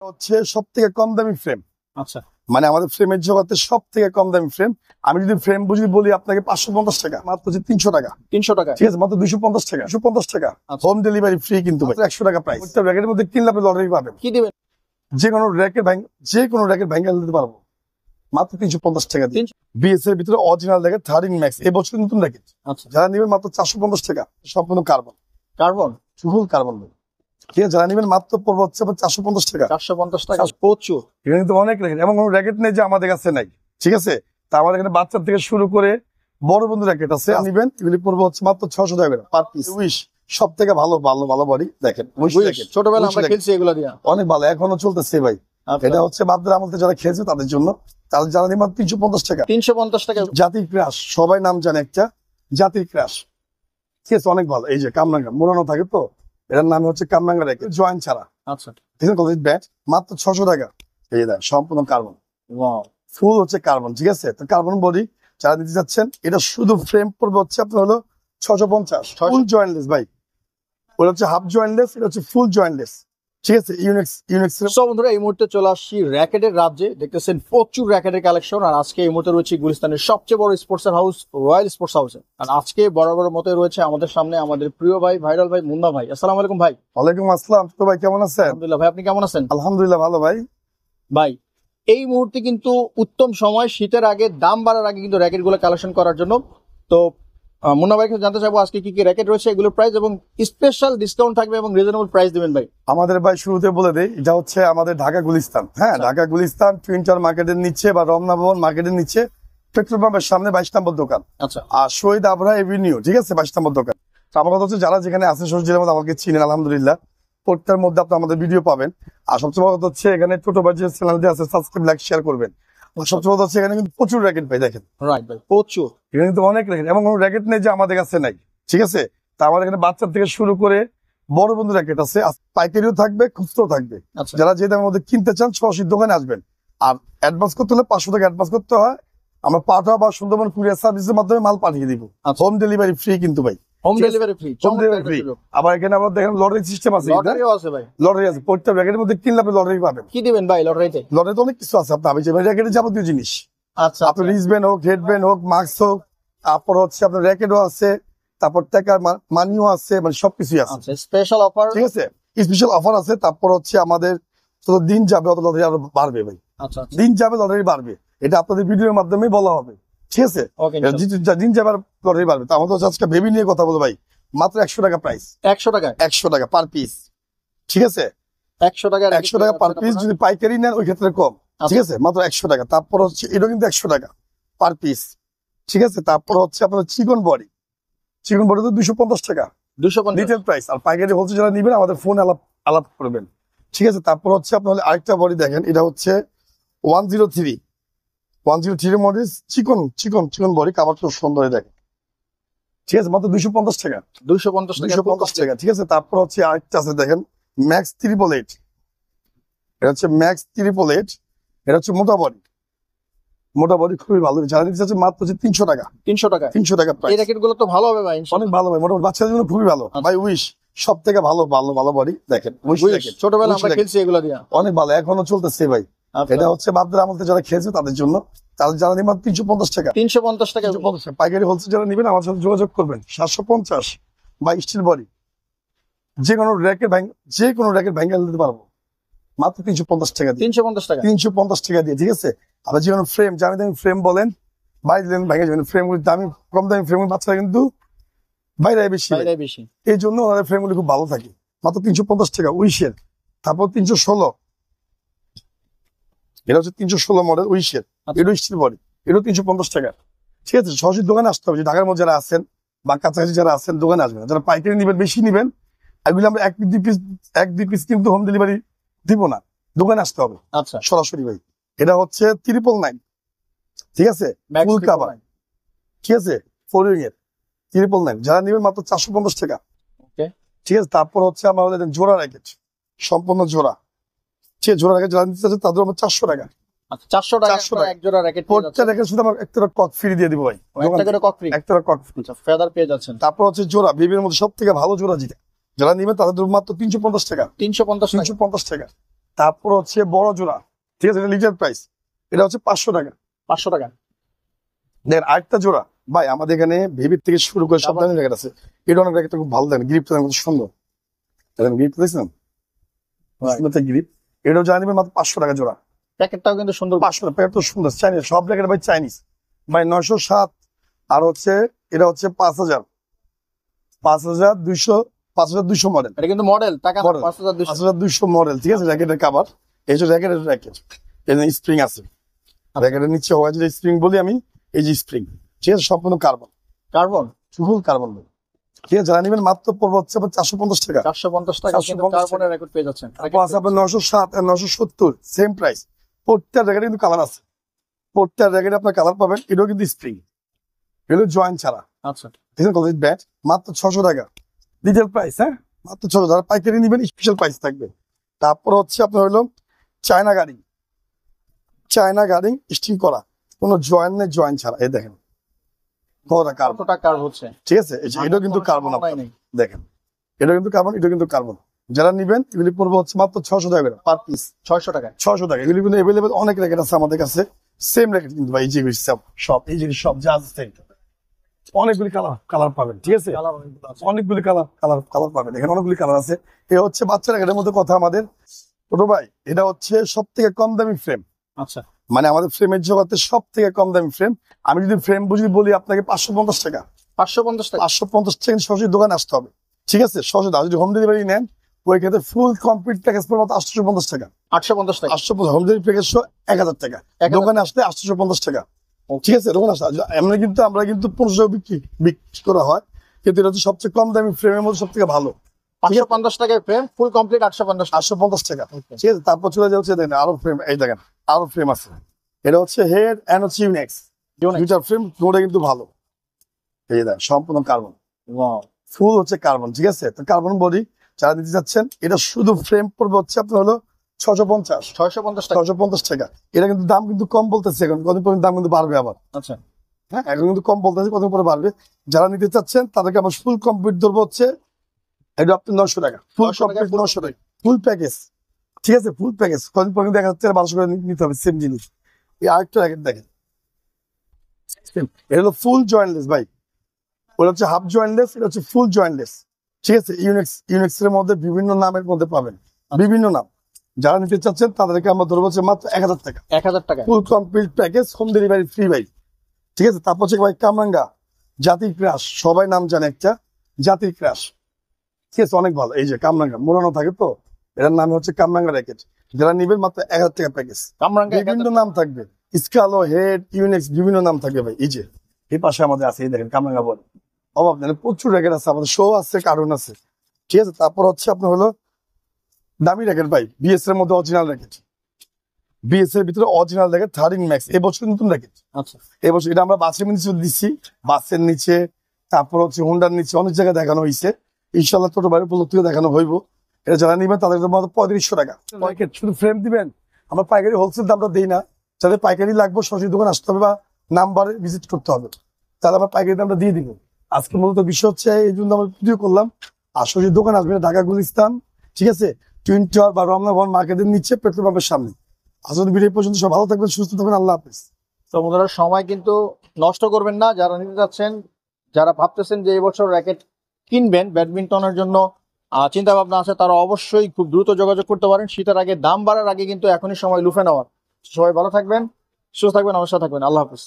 হচ্ছে সব থেকে কম দামি ফ্রেম। আচ্ছা, মানে আমাদের ফ্রেমের জগতে সব থেকে কম দামি ফ্রেম। আমি যদি ফ্রেম বুঝি বলি আপনাকে 550 টাকা, মাত্র হচ্ছে 300 টাকা। 300 টাকা, ঠিক আছে, মাত্র 250 টাকা, 250 টাকা হোম ডেলিভারি ফ্রি, কিন্তু 100 টাকা প্রাইস। র্যাকের মধ্যে কিনলে আপনি লটারি পাবেন। কি দিবেন? যে কোনো র্যাকের ভেঙে দিতে পারবো মাত্র 350 টাকা দিয়ে। বিএস এর ভিতরে অরিজিনাল র্যাকেট 13 ম্যাক্স, এবছর নতুন র্যাকেট। আচ্ছা, যারা নেবেন মাত্র 450 টাকা, সম্পূর্ণ কার্বন, ফুল কার্বন। ঠিক আছে, যারা নেবেন মাত্র পড়বে হচ্ছে 450 টাকা। 450 টাকা প্রচুর। এখানে কিন্তু অনেক র্যাকেট, এমন কোনো র্যাকেট নেই যে আমাদের কাছে নাই। ঠিক আছে, তা আমাদের এখানে বাচ্চার থেকে শুরু করে বড় বন্ধু র্যাকেট আছে, নিবেন এগুলি পড়বে হচ্ছে মাত্র 600 টাকা পার পিস। উইশ সব থেকে ভালো বডি, দেখেন ছোটবেলা আমরা খেলছি এগুলো দিয়ে, অনেক ভালো, এখনো চলতেছে ভাই। এটা হচ্ছে বাপদের আমলতে যারা খেলছে তাদের জন্য, তাদের যারা নেবেন 350 টাকা। 350 টাকা। জাতির ক্রাশ, সবাই নাম জানে একটা জাতির ক্রাশ। ঠিক আছে, অনেক ভালো। এই যে কামরাঙ্গা মোড়ানো থাকে, তো এটার নাম হচ্ছে কামরাঙ্গা র্যাকেট, জয়েন্ট ছাড়া। আচ্ছা, ব্যাট মাত্র 600 টাকা। এই দেখ, সম্পূর্ণ কার্বন, ফুল হচ্ছে কার্বন। ঠিক আছে, তো কার্বন বডি যারা দিতে যাচ্ছেন, এটা শুধু ফ্রেম পড়বে হচ্ছে আপনার হলো 650। ফুল জয়েন্টলেস ভাই, ওটা হচ্ছে হাফ জয়েন্টলেস, এটা হচ্ছে ফুল জয়েন্টলেস। ঠিক আছে, ইউনিক্স। সব বন্ধুরা, এই মুহূর্তে চলে আসছি র্যাকেটের রাজ্যে। দেখতেছেন প্রচুর র্যাকেটের কালেকশন। আর আজকে এই মুহূর্তে রয়েছে গুলিস্তানের সবচেয়ে বড় স্পোর্টস হাউস, রয়্যাল স্পোর্টস হাউসে। আর আজকে বরাবর মতো রয়েছে আমাদের সামনে আমাদের প্রিয় ভাই, ভাইরাল ভাই, মুন্না ভাই। আসসালামু আলাইকুম ভাই। ওয়ালাইকুম আসসালাম। তো ভাই কেমন আছেন? আলহামদুলিল্লাহ ভাই, আপনি কেমন আছেন? আলহামদুলিল্লাহ ভালো ভাই। ভাই, এই মুহূর্তে কিন্তু উত্তম সময়, শীতের আগে, দাম বাড়ার আগে কিন্তু র্যাকেট গুলো কালেকশন করার জন্য। তো মুন্না ভাই জানতে চাইবো আজকে কি কি র্যাকেট রয়েছে, এগুলোর প্রাইস এবং স্পেশাল ডিসকাউন্ট থাকবে এবং রিজনেবল প্রাইস দিবেন ভাই। আমাদের ভাই শুরুতে বলে দেই, এটা হচ্ছে আমাদের ঢাকা গুলিস্তান। হ্যাঁ, ঢাকা গুলিস্তান টুইন্টার মার্কেটের নিচে বা রমনা ভবন মার্কেটের নিচে, পেট্রোল পাম্পের সামনে 22 নম্বর দোকান। আচ্ছা, আর শহীদ আবরা এভিনিউ, ঠিক আছে, 22 নম্বর দোকান। তো আমার কথা হচ্ছে যারা যেখানে আছেন শহীদ জেলার মধ্যে আমাকে চিনেন, আলহামদুলিল্লাহ প্রত্যেকটার মধ্যে আপনি আমাদের ভিডিও পাবেন। আর সবচেয়ে বড় কথা হচ্ছে এখানে ছোট বাজেট চ্যানেল যে আছে, সাবস্ক্রাইব, লাইক, শেয়ার করবেন। সবচেয়ে বড় হচ্ছে এখানে কিন্তু প্রচুর র্যাকেট পাই, দেখেন। রাইট ভাই, প্রচুর। এখানে কিন্তু অনেক র্যাকেট, এমন কোনো র্যাকেট নেই যে আমাদের কাছে নাই। ঠিক আছে, তা আমাদের এখানে বাচ্চার থেকে শুরু করে বড় বন্ধু র্যাকেট আছে, পাইকারিও থাকবে, খুচরো থাকবে। আচ্ছা, যারা যে দামের মধ্যে কিনতে চান সরাসরি দোকানে আসবেন। আর অ্যাডভান্স করতে হলে 500 টাকা অ্যাডভান্স করতে হয়। আমরা পাঠা বা সুন্দরবন কুরিয়ার সার্ভিসের মাধ্যমে মাল পাঠিয়ে দিব। হোম ডেলিভারি ফ্রি কিন্তু ভাই, হোম ডেলিভারি ফ্রি। আবার এখানে আবার দেখেন লটারি সিস্টেম আছে। লটারিও আছে ভাই, লটারি আছে, প্রত্যেক র্যাকেটের মধ্যে কিনলে আপনি লটারি পাবেন। কি দিবেন ভাই লটারিতে? লটারিতে অনেক কিছু আছে, আপনি র্যাকেটের যাবতীয় জিনিস। আচ্ছা, আপনার রিস্টব্যান্ড হোক, হেডব্যান্ড হোক, মাস্ক হোক, তারপর হচ্ছে আপনার র্যাকেটও আছে, তারপর টাকার মানিও আছে, মানে সবকিছুই আছে। Special offer. ঠিক আছে, স্পেশাল অফার আছে। তারপর হচ্ছে আমাদের যত দিন যাবে অত লটারি আরো বাড়বে ভাই। আচ্ছা, দিন যাবে লটারি বাড়বে, এটা আপনাদের ভিডিওর মাধ্যমে বলা হবে। ঠিক আছে, দিন যাবে লটারি বাড়বে। তো আমাদের আজকে বেবি নিয়ে কথা বলবো ভাই, মাত্র 100 টাকা প্রাইস। 100 টাকা, 100 টাকা পার পিস। ঠিক আছে, 100 টাকা, 100 টাকা পার পিস। যদি পাইকারি নেন ওই ক্ষেত্রে কম। ঠিক আছে, মাত্র 100 টাকা। তারপর হচ্ছে এটা কিন্তু 100 টাকা পার পিস। ঠিক আছে, তারপর হচ্ছে আপনার চিকন বডি তো 250 টাকা, 250 রিটেল প্রাইস। আর পাইকারি হোলসেল যারা নিবেন আমাদের ফোন আলাপ করবেন। ঠিক আছে, তারপর হচ্ছে আপনার আরেকটা বডি দেখেন, এটা হচ্ছে 103 মডেল, চিকন বডি, কাভার খুব সুন্দর, দেখেন। ঠিক আছে, মাত্র 250 টাকা, 250 টাকা। ঠিক আছে, তারপর হচ্ছে আরেকটা আছে দেখেন, ম্যাক্স 888। এটা হচ্ছে ম্যাক্স 888, এটা হচ্ছে মোটা বডি খুবই ভালো। যারা নিতে চাচ্ছে মাত্র হচ্ছে 300 টাকা। 300 টাকা প্রাইস। এই র্যাকেট গুলো তো ভালো হবে ভাই, অনেক ভালো ভাই, মোটামুটি বাচ্চাদের জন্য খুবই ভালো ভাই। উইশ সব থেকে ভালো বডি, দেখেন। ছোটবেলা আমরা খেলছি এগুলো দিয়ে, অনেক ভালো, এখনো চলতেছে ভাই। এটা হচ্ছে বাপদের আমলতে যারা খেলছে তাদের জন্য, তাদের যারা নেবেন 350 টাকা। 350 টাকা পাইকারি হোলসেল যারা নেবেন আমার সাথে যোগাযোগ করবেন। 750 বা স্টিল বডি, যে কোনো র্যাকেট ভেঙে দিতে পারবো মাত্র 350 টাকা দিয়ে। 350 টাকা দিয়ে। ঠিক আছে, আবার যে কোনো ফ্রেম, দামি ফ্রেম বলেন, বাইরে ভেঙে যাবেন। ফ্রেমগুলি কম দামি ফ্রেমগুলি বাচ্চারা কিন্তু বাইরে বেশি, এই জন্য ওনাদের ফ্রেমগুলি খুব ভালো থাকে। মাত্র 350 টাকা উইশের। তারপর 316, এটা হচ্ছে 316 মডেল উইশের, এটা স্টিল বডি, এটা 350 টাকা। ঠিক আছে, সরাসরি দোকানে আসতে হবে। ঢাকার মধ্যে যারা আছেন বা কাছাকাছি যারা আছেন দোকানে আসবেন। যারা পাইকারি নিবেন, বেশি নিবেন, এগুলো আমরা 1-2 পিস কিন্তু হোম ডেলিভারি দিব না, দোকানে আসতে হবে। আচ্ছা, সরাসরি ভাই। এটা হচ্ছে 999। ঠিক আছে, ফুল কাভার। ঠিক আছে, 4 এর 999, যারা নিবেন মাত্র 450 টাকা। ঠিক আছে, তারপর হচ্ছে আমাদের জোড়া র্যাকেট, সম্পূর্ণ জোড়া। ঠিক আছে, জোড়া র্যাকেট যারা নিতে চাচ্ছে তাদের আমরা 400 টাকা। 400 টাকা এক জোড়া র্যাকেট। প্রত্যেকটা র্যাকেট শুধু আমরা একটা কক ফ্রি দিয়ে দিব ভাই, একটা কক ফ্রি, ফেদার পেয়ে যাচ্ছেন। তারপর হচ্ছে জোড়া, বেবির মধ্যে সব থেকে ভালো জোড়া যেটা, যারা নিবেন তাদের মাত্র 350 টাকা। 350 টাকা। তারপর হচ্ছে বড় জোড়া, ঠিক আছে, এটা লিটার প্রাইস, এটা হচ্ছে 500 টাকা। 500 টাকা। দেখেন আরেকটা জোড়া ভাই, আমাদের এখানে ভিভির থেকে শুরু করে সব ধরনের র্যাকেট আছে। এটা অনেক র্যাকেটটা খুব ভালো, দেখেন গ্রিপটা কত সুন্দর, দেখেন গ্রিপ দেখছেন, গ্রিপ। এটাও জানা নেবেন মাত্র 500 টাকা জোড়া। প্যাকেটটাও কিন্তু সুন্দর। 500 টাকা, প্যাকেট তো সুন্দর, চাইনিজ সব র্যাকেট ভাই, চাইনিজ ভাই। 907 আর হচ্ছে এটা হচ্ছে 5000, 5200 মডেল। এটা কিন্তু মডেল, টাকা না, Model। 5200। 5200 মডেল, ঠিক আছে। র্যাকেটের কাভার, এই যে র্যাকেটের র্যাকেট, এই যে স্প্রিং আছে র্যাকেটের নিচে, হয় যে স্প্রিং বলি আমি, এই যে স্প্রিং, ঠিক আছে, সম্পূর্ণ কার্বন, কার্বন, ফুল কার্বন, ঠিক আছে। যারা নেবেন মাত্র পড়বে হচ্ছে আপনার 450 টাকা। 450 টাকা কিন্তু 450 কার্বনের রেকর্ড পেয়ে যাচ্ছেন। তারপর আছে আপনার 907 আর 970, সেম প্রাইস। প্রত্যেকটা র্যাকেটে কিন্তু কালার আছে, প্রত্যেকটা র্যাকেটে আপনার কালার পাবেন। এটাও কিন্তু স্প্রিং, এগুলো জয়েন্ট ছাড়া, আচ্ছা, ঠিক আছে। ব্যাট মাত্র 600 টাকা রিটেল প্রাইস, হ্যাঁ মাত্র 600। যারা পাইকারি নেবেন স্পেশাল প্রাইস থাকবে। তারপর হচ্ছে আপনার হলো চায়না গাড়ি, চায়না গাড়ি স্টিং করা, কোনো জয়েন্ট নেই, জয়েন্ট ছাড়া, এই দেখেন কতটা কার্বন, কতটা কার্ব হচ্ছে, ঠিক আছে। এই যে এটাও কিন্তু কার্বন, নেই। দেখেন এটা কিন্তু কার্বন, এটা কিন্তু কার্বন। যারা নিবেন এগুলি পড়বে হচ্ছে মাত্র 600 টাকা পার পিস। 600 টাকা। 600 টাকা। এগুলি কিন্তু অ্যাভেলেবেল অনেক র্যাকেট আছে আমাদের কাছে, সেম র্যাকেট কিন্তু ভাই। এই যে সব এই যে সব যা আছে অনেকগুলি কালার পাবেন, ঠিক আছে। অনেকগুলি কালার পাবেন, এখানে অনেকগুলি কালার আছে। এ হচ্ছে বাচ্চা র্যাকেটের মধ্যে কথা আমাদের ছোট ভাই, এটা হচ্ছে সব থেকে কম দামি ফ্রেম, আচ্ছা, মানে আমাদের ফ্রেমের জগতে সব থেকে কম দামি ফ্রেম। আমি যদি ফ্রেম বুঝি বলি আপনাকে 550 টাকা। 550 টাকা। 550 টাকা সরাসরি দোকানে আসতে হবে, ঠিক আছে। সরাসরি যদি হোম ডেলিভারি নেন, ওই ক্ষেত্রে ফুল কমপ্লিট প্যাকেজ পড়বে মাত্র 850 টাকা। 850 টাকা। 850, হোম ডেলিভারি প্যাকেজ 1000 টাকা। 1000 দোকানে আসলে 850 টাকা, ঠিক আছে। দোকানে আসলে আমরা কিন্তু 1500 টাকা বিক্রি করা হয়, কিন্তু এটা হচ্ছে সবচেয়ে কম দামি ফ্রেমের মধ্যে সব থেকে ভালো। 550 টাকায় ফ্রেম, ফুল কমপ্লিট 850 টাকা। 850 টাকা, ঠিক আছে। তারপর চলে যাচ্ছে দেখেন আরো ফ্রেম, এই দেখেন আরো ফ্রেম আছে। এটা হচ্ছে হেড এন্ড হচ্ছে ইউনেক্স, দুইটা ফ্রেম, দুটো কিন্তু ভালো। এই দেখেন সম্পূর্ণ কার্বন, ওয়াও, ফুল হচ্ছে কার্বন, ঠিক আছে। তো কার্বন বডি যারা দিতে চাচ্ছেন, এটা শুধু ফ্রেম পড়বে হচ্ছে আপনার হলো 650 টাকা। 650 টাকা। এটা কিন্তু দাম কিন্তু কম বলতেছে, এখন কদিন পরে দাম কিন্তু বাড়বে আবার, আচ্ছা, হ্যাঁ এখন কিন্তু কম বলতেছে, কদিন পরে বাড়বে। যারা নিতে চাচ্ছেন তাদেরকে আমার ফুল কমপ্লিট ধরবো হচ্ছে এটা আপনার 900 টাকা, ফুল 900 টাকা, কমপ্লিট 900 টাকা, ফুল প্যাকেজ, ঠিক আছে। ফুল প্যাকেজ কদিন পরে দেখা যাচ্ছে 1200 করে নিতে হবে, সেম জিনিস। এই আরেকটা র্যাকেট দেখেন, এটা হলো ফুল জয়েন্টলেস ভাই, ওটা হচ্ছে হাফ জয়েন্টলেস, এটা হচ্ছে ফুল জয়েন্টলেস, ঠিক আছে। ইউনিক্স এর মধ্যে বিভিন্ন নামের মধ্যে পাবেন, বিভিন্ন নাম। যারা নিতে চাচ্ছেন তাদেরকে আমরা ধরবো হচ্ছে মাত্র 1000 টাকা, 1000 টাকা। Full complete package, home delivery free ভাই, ঠিক আছে। তারপর হচ্ছে ভাই কামরাঙ্গা জাতির ক্রাশ, সবাই নাম জানে একটা জাতির ক্রাশ, ঠিক আছে, অনেক ভালো। এই যে কামরাঙ্গা মোড়ানো থাকে, তো এটার নাম হচ্ছে কামরাঙ্গা র্যাকেট। যারা নিবেন মাত্র 1000 টাকা প্যাকেজ, কামরাঙ্গা বিভিন্ন নাম থাকবে, স্কালো, হেড, ইউনিক্স, বিভিন্ন নাম থাকবে ভাই। এই যে এই পাশে আমাদের আছে, এই দেখেন কামরাঙ্গা বল, অভাব নেই, প্রচুর র্যাকেট আছে আমাদের, শো আছে, কার্টুন আছে, ঠিক আছে। তারপর হচ্ছে আপনার হলো দামি র্যাকেট ভাই, বিএস এর মধ্যে অরিজিনাল র্যাকেট, বিএস এর ভিতরে অরিজিনাল র্যাকেট 13 ম্যাক্স, এবছর নতুন র্যাকেট। আচ্ছা, এবছর এটা আমরা বাসের নিচে দিচ্ছি, বাসের নিচে, তারপর হচ্ছে হোন্ডার নিচে, অনেক জায়গায় দেখানো হয়েছে। ইনশাল্লাহ ছোট বাইরে উপলক্ষে দেখানো হইব। এটা যারা নিবেন তাদের মাত্র 3500 টাকা প্যাকেট, শুধু ফ্রেম দিবেন। আমরা পাইকারি হোলসেল দামটা দিই না, যাদের পাইকারি লাগবে সরাসরি দোকান আসতে হবে বা নাম্বারে ভিজিট করতে হবে, তাহলে আমরা পাইকারি দামটা দিয়ে দিব। আজকে মূলত বিষয় হচ্ছে এই জন্য আমরা ভিডিও করলাম। আর সরাসরি দোকান আসবেন ঢাকা গুলিস্তান, ঠিক আছে, টুইন টাওয়ার বা রমনা ভবন মার্কেটের নিচে, পেট্রোল পাম্পের সামনে। আসলে ভিডিও পর্যন্ত সব ভালো থাকবেন, সুস্থ থাকবেন, আল্লাহ হাফেজ। তো বন্ধুরা সময় কিন্তু নষ্ট করবেন না, যারা নিতে যাচ্ছেন, যারা ভাবতেছেন যে এবছর র্যাকেট কিনবেন ব্যাডমিন্টনের জন্য চিন্তা ভাবনা আছে, তারা অবশ্যই খুব দ্রুত যোগাযোগ করতে পারেন। শীতের আগে, দাম বাড়ার আগে কিন্তু এখনই সময় লুফে নেওয়ার। সবাই ভালো থাকবেন, সুস্থ থাকবেন, অবশ্যই থাকবেন, আল্লাহ হাফেজ।